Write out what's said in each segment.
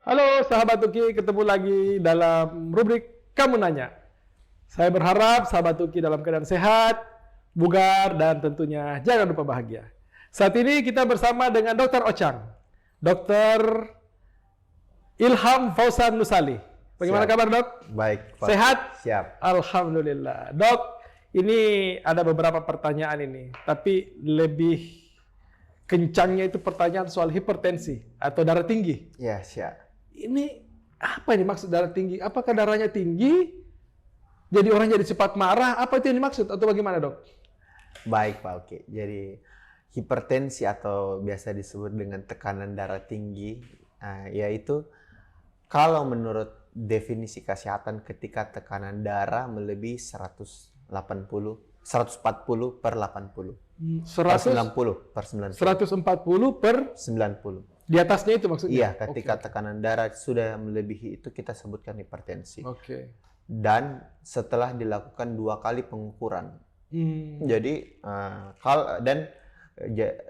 Halo sahabat Tuki, ketemu lagi dalam rubrik Kamu Nanya. Saya berharap sahabat Tuki dalam keadaan sehat, bugar, dan tentunya jangan lupa bahagia. Saat ini kita bersama dengan Dr. Ochang, Dr. Ilham Fauzan Nusali. Bagaimana kabar, Dok? Baik, Pak. Sehat? Siap. Alhamdulillah. Dok, ini ada beberapa pertanyaan ini, tapi lebih kencangnya itu pertanyaan soal hipertensi atau darah tinggi. Ya, siap. Ini apa ini maksud darah tinggi? Apakah darahnya tinggi, jadi orang jadi cepat marah? Apa itu yang dimaksud atau bagaimana, Dok? Baik, Pak. Oke. Jadi hipertensi atau biasa disebut dengan tekanan darah tinggi, yaitu kalau menurut definisi kesehatan ketika tekanan darah melebihi 140 per 80. 90 per 90. 140 per 90. di atasnya itu maksudnya? Iya, ketika tekanan darah sudah melebihi itu kita sebutkan hipertensi. Oke. Dan setelah dilakukan 2 kali pengukuran. Jadi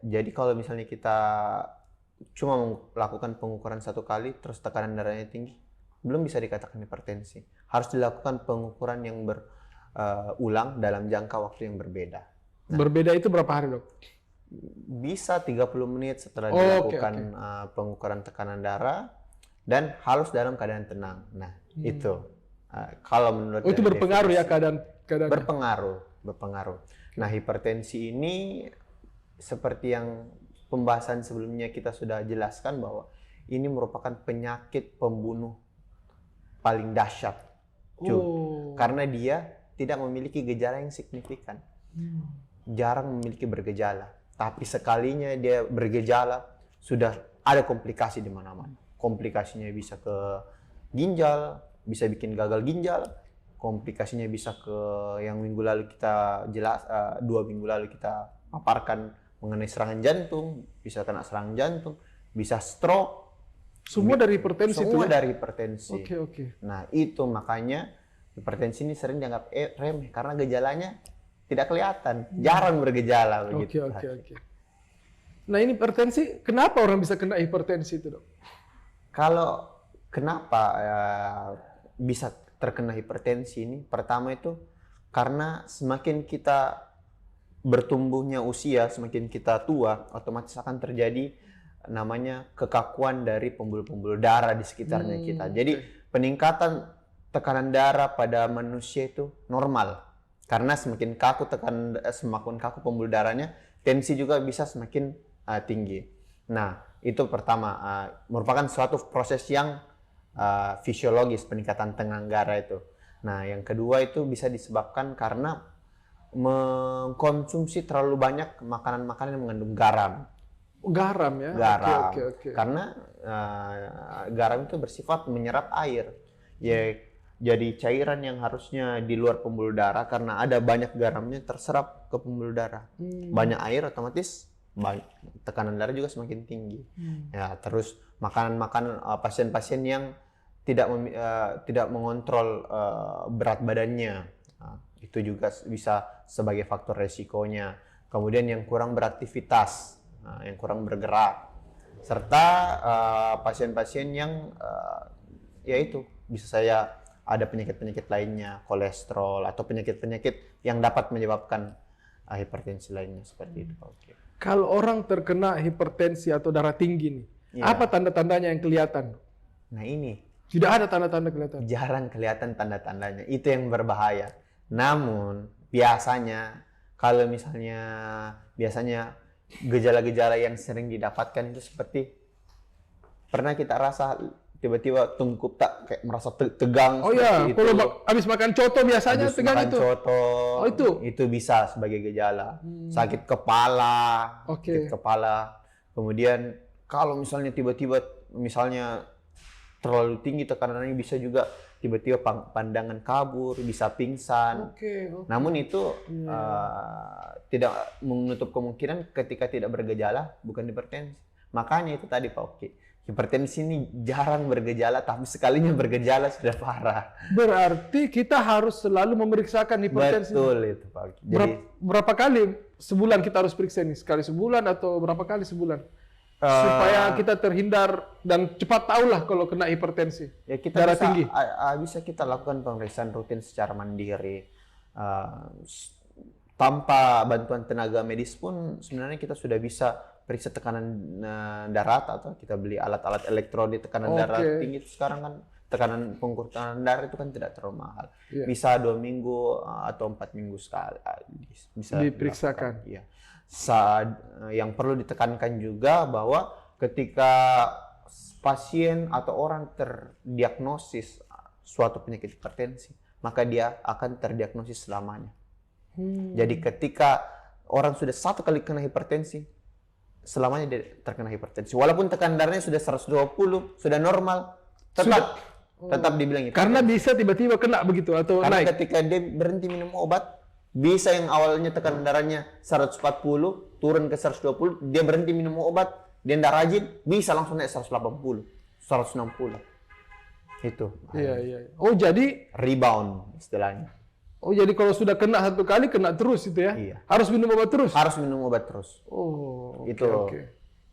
jadi kalau misalnya kita cuma melakukan pengukuran 1 kali terus tekanan darahnya tinggi, belum bisa dikatakan hipertensi. Harus dilakukan pengukuran yang berulang dalam jangka waktu yang berbeda. Berbeda itu berapa hari, Dok? Bisa 30 menit setelah dilakukan pengukuran tekanan darah dan harus dalam keadaan tenang. Nah, itu kalau menurut itu berpengaruh ya keadaan. Berpengaruh. Nah, hipertensi ini seperti yang pembahasan sebelumnya kita sudah jelaskan bahwa ini merupakan penyakit pembunuh paling dahsyat. Karena dia tidak memiliki gejala yang signifikan. Jarang memiliki bergejala. Tapi sekalinya dia bergejala, sudah ada komplikasi di mana-mana. Komplikasinya bisa ke ginjal, bisa bikin gagal ginjal. Komplikasinya bisa ke yang minggu lalu kita 2 minggu lalu kita paparkan mengenai serangan jantung, bisa kena serangan jantung, bisa stroke. Semua dari hipertensi Semua itu ya? dari hipertensi. Oke. Nah, itu makanya hipertensi ini sering dianggap remeh karena gejalanya tidak kelihatan, jarang bergejala begitu. Oke. Nah, ini hipertensi, kenapa orang bisa kena hipertensi itu, Dok? Kalau kenapa bisa terkena hipertensi ini? Pertama itu karena semakin kita bertumbuhnya usia, semakin kita tua, otomatis akan terjadi namanya kekakuan dari pembuluh-pembuluh darah di sekitarnya kita. Jadi peningkatan tekanan darah pada manusia itu normal. Karena semakin kaku pembuluh darahnya, tensi juga bisa semakin tinggi. Nah, itu pertama merupakan suatu proses yang fisiologis peningkatan tekanan darah itu. Nah, yang kedua itu bisa disebabkan karena mengkonsumsi terlalu banyak makanan-makanan yang mengandung garam. Garam ya? Garam. Oke. Karena garam itu bersifat menyerap air. Ya, jadi cairan yang harusnya di luar pembuluh darah karena ada banyak garamnya terserap ke pembuluh darah. Banyak air otomatis tekanan darah juga semakin tinggi. Ya, terus makanan-makanan pasien-pasien yang tidak mengontrol berat badannya. Itu juga bisa sebagai faktor resikonya. Kemudian yang kurang beraktivitas, yang kurang bergerak, serta pasien-pasien yang yaitu bisa saya ada penyakit-penyakit lainnya, kolesterol atau penyakit-penyakit yang dapat menyebabkan hipertensi lainnya seperti itu, Pak. Oke. Kalau orang terkena hipertensi atau darah tinggi nih, apa tanda-tandanya yang kelihatan? Nah, ini Tidak ada tanda-tanda kelihatan. jarang kelihatan tanda-tandanya. Itu yang berbahaya. Namun biasanya kalau biasanya gejala-gejala yang sering didapatkan itu seperti pernah kita rasa tiba-tiba tungkup kayak merasa tegang. Oh iya, itu. kalau habis makan coto biasanya Habis tegang makan itu. coto, Oh, itu bisa sebagai gejala. Sakit kepala, Oke. sakit kepala. Kemudian kalau misalnya tiba-tiba terlalu tinggi tekanannya, bisa juga tiba-tiba pandangan kabur, bisa pingsan. Oke. Namun itu tidak menutup kemungkinan ketika tidak bergejala bukan hipertensi. Makanya itu tadi, Pak Oki. Hipertensi ini jarang bergejala, tapi sekalinya bergejala sudah parah. Berarti kita harus selalu memeriksakan hipertensi. Betul itu, Pak Oki. Jadi Berapa kali sebulan kita harus periksa ini? Sekali sebulan atau berapa kali sebulan? supaya kita terhindar dan cepat tahu lah kalau kena hipertensi, Ya kita darah bisa, tinggi. bisa kita lakukan pemeriksaan rutin secara mandiri. Tanpa bantuan tenaga medis pun sebenarnya kita sudah bisa periksa tekanan darah, atau kita beli alat-alat elektrode tekanan darah tinggi. Sekarang kan tekanan pengukur tekanan darah itu kan tidak terlalu mahal. Bisa 2 minggu atau 4 minggu sekali bisa Diperiksakan. Iya. Yang perlu ditekankan juga bahwa ketika pasien atau orang terdiagnosis suatu penyakit hipertensi, maka dia akan terdiagnosis selamanya. Jadi ketika orang sudah satu kali kena hipertensi, selamanya dia terkena hipertensi. Walaupun tekanan darahnya sudah 120, sudah normal, tetap dibilang hipertensi. Karena bisa tiba-tiba kena begitu atau Karena naik. ketika dia berhenti minum obat, bisa yang awalnya tekanan darahnya 140, turun ke 120, dia berhenti minum obat, dia tidak rajin, bisa langsung naik 180, 160. Itu. Iya. Oh jadi Rebound istilahnya. kalau sudah kena satu kali kena terus itu ya? Iya. Harus minum obat terus? Harus minum obat terus. Oh,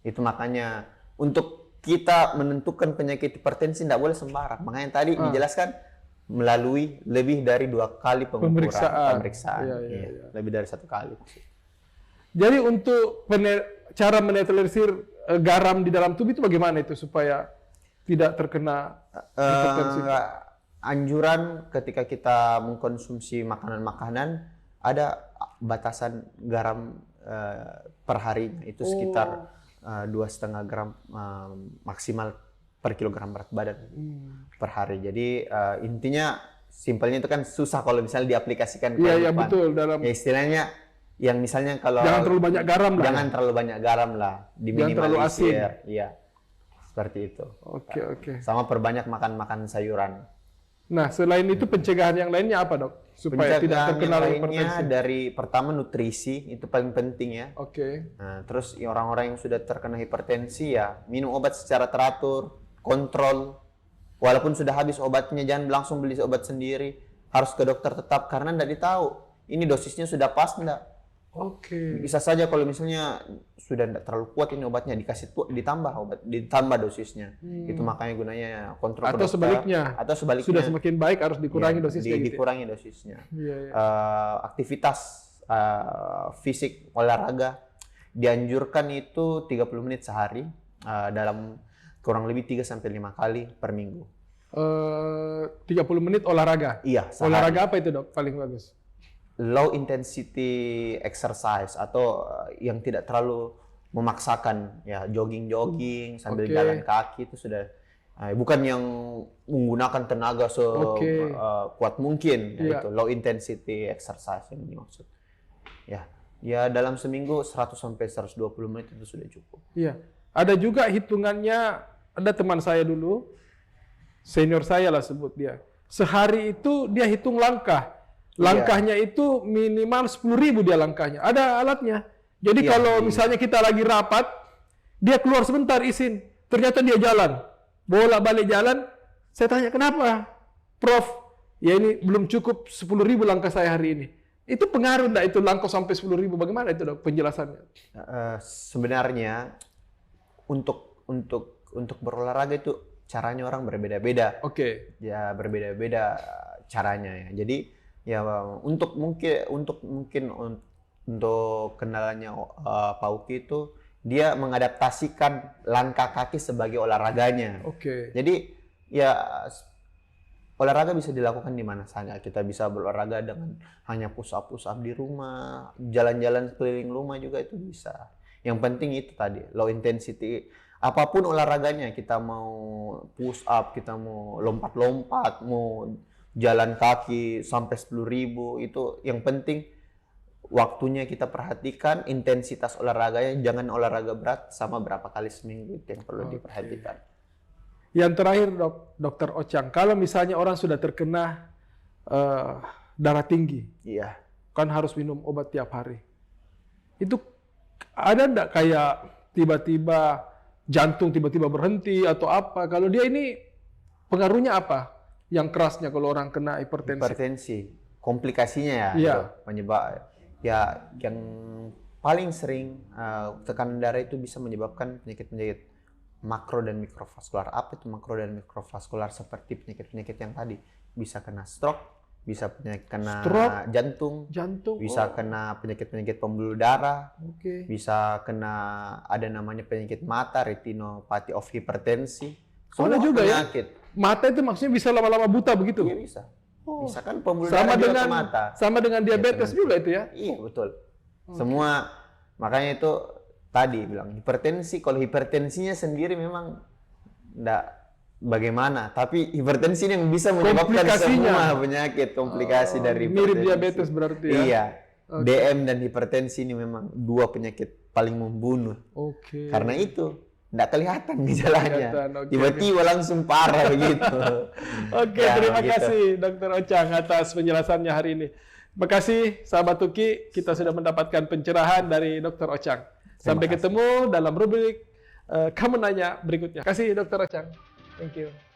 Itu makanya untuk kita menentukan penyakit hipertensi tidak boleh sembarang. Makanya tadi dijelaskan melalui lebih dari 2 kali pemeriksaan. Iya. Lebih dari 1 kali. Jadi untuk cara menetralisir garam di dalam tubuh itu bagaimana itu supaya tidak terkena hipertensi? Anjuran ketika kita mengkonsumsi makanan-makanan ada batasan garam per hari, itu sekitar 2,5 gram maksimal per kilogram berat badan per hari. Jadi intinya simpelnya itu kan susah kalau misalnya diaplikasikan ke Iya, kehidupan. betul, dalam Ya istilahnya yang misalnya kalau jangan terlalu banyak garam lah. jangan terlalu banyak garam lah, Jangan terlalu asin. Iya. Seperti itu. Oke. Sama perbanyak makan sayuran. Nah, selain itu pencegahan yang lainnya apa, Dok? Supaya tidak Pencegahan terkena yang lainnya hipertensi. dari pertama nutrisi, itu paling penting ya. Oke. Nah, terus orang-orang yang sudah terkena hipertensi ya minum obat secara teratur, kontrol. Walaupun sudah habis obatnya, jangan langsung beli obat sendiri. Harus ke dokter tetap karena tidak ditahu ini dosisnya sudah pas enggak. Oke. Bisa saja kalau misalnya sudah tidak terlalu kuat ini obatnya ditambah dosisnya. Itu makanya gunanya kontrol ke Atau dokter. sebaliknya. Atau sebaliknya. Sudah semakin baik harus dikurangi Iya, dosisnya gitu. dikurangi dosisnya. Iya. Aktivitas fisik olahraga dianjurkan itu 30 menit sehari dalam kurang lebih 3 sampai 5 kali per minggu. 30 menit olahraga. Iya, sehari. Olahraga apa itu, Dok? Paling bagus. Low intensity exercise atau yang tidak terlalu memaksakan, ya jogging sambil jalan kaki itu sudah bukan yang menggunakan tenaga kuat mungkin. Iya. Itu low intensity exercise yang dimaksud. Ya dalam seminggu 100 sampai 120 menit itu sudah cukup. Iya. Ada juga hitungannya, ada teman saya dulu, senior saya lah sebut dia. Sehari itu dia hitung langkah. Langkahnya itu minimal 10.000 dia langkahnya. Ada alatnya. Jadi kalau misalnya kita lagi rapat, dia keluar sebentar izin. Ternyata dia jalan. Bolak-balik jalan. Saya tanya, kenapa? Prof, ya ini belum cukup 10.000 langkah saya hari ini. Itu pengaruh enggak itu langkah sampai 10.000? Bagaimana itu, Dok, penjelasannya? Sebenarnya untuk berolahraga itu caranya orang berbeda-beda. Oke. Ya berbeda-beda caranya ya. Jadi ya untuk kenalannya Pak Uki itu dia mengadaptasikan langkah kaki sebagai olahraganya. Oke. Jadi ya olahraga bisa dilakukan di mana saja. Kita bisa berolahraga dengan hanya push up di rumah, jalan-jalan keliling rumah juga itu bisa. Yang penting itu tadi low intensity. Apapun olahraganya, kita mau push up, kita mau lompat-lompat, mau jalan kaki sampai 10.000, itu yang penting waktunya kita perhatikan, intensitas olahraganya, jangan olahraga berat sama berapa kali seminggu, itu yang perlu diperhatikan. Yang terakhir, Dokter Ocang, kalau misalnya orang sudah terkena darah tinggi, Iya. kan harus minum obat tiap hari. Itu ada enggak kayak tiba-tiba jantung tiba-tiba berhenti atau apa? Kalau dia ini pengaruhnya apa? Yang kerasnya kalau orang kena hipertensi. Hipertensi, komplikasinya ya, Iya. itu, penyebab ya yang paling sering tekanan darah itu bisa menyebabkan penyakit-penyakit makro dan mikrovaskular. Apa itu makro dan mikrovaskular? Seperti penyakit-penyakit yang tadi, bisa kena stroke, bisa kena jantung, bisa kena penyakit-penyakit pembuluh darah, bisa kena ada namanya penyakit mata, retinopathy of hypertensi. Ada juga penyakit. Ya? Mata itu maksudnya bisa lama-lama buta begitu? Iya bisa. Bisa kan pembuluh darah juga ke mata. Sama dengan diabetes juga itu ya? Iya betul. Semua, makanya itu tadi bilang hipertensi. Kalau hipertensinya sendiri memang enggak bagaimana, tapi hipertensi ini yang bisa menyebabkan semua penyakit komplikasi dari hipertensi. Mirip diabetes berarti ya? Iya. DM dan hipertensi ini memang dua penyakit paling membunuh. Karena itu nggak kelihatan gejalanya, tiba-tiba langsung parah begitu. Terima kasih Dr. Ocang atas penjelasannya hari ini. Terima kasih sahabat Tuki, kita sudah mendapatkan pencerahan dari Dr. Ocang. Sampai ketemu dalam rubrik Kamu Nanya berikutnya. Terima kasih Dr. Ocang. Thank you.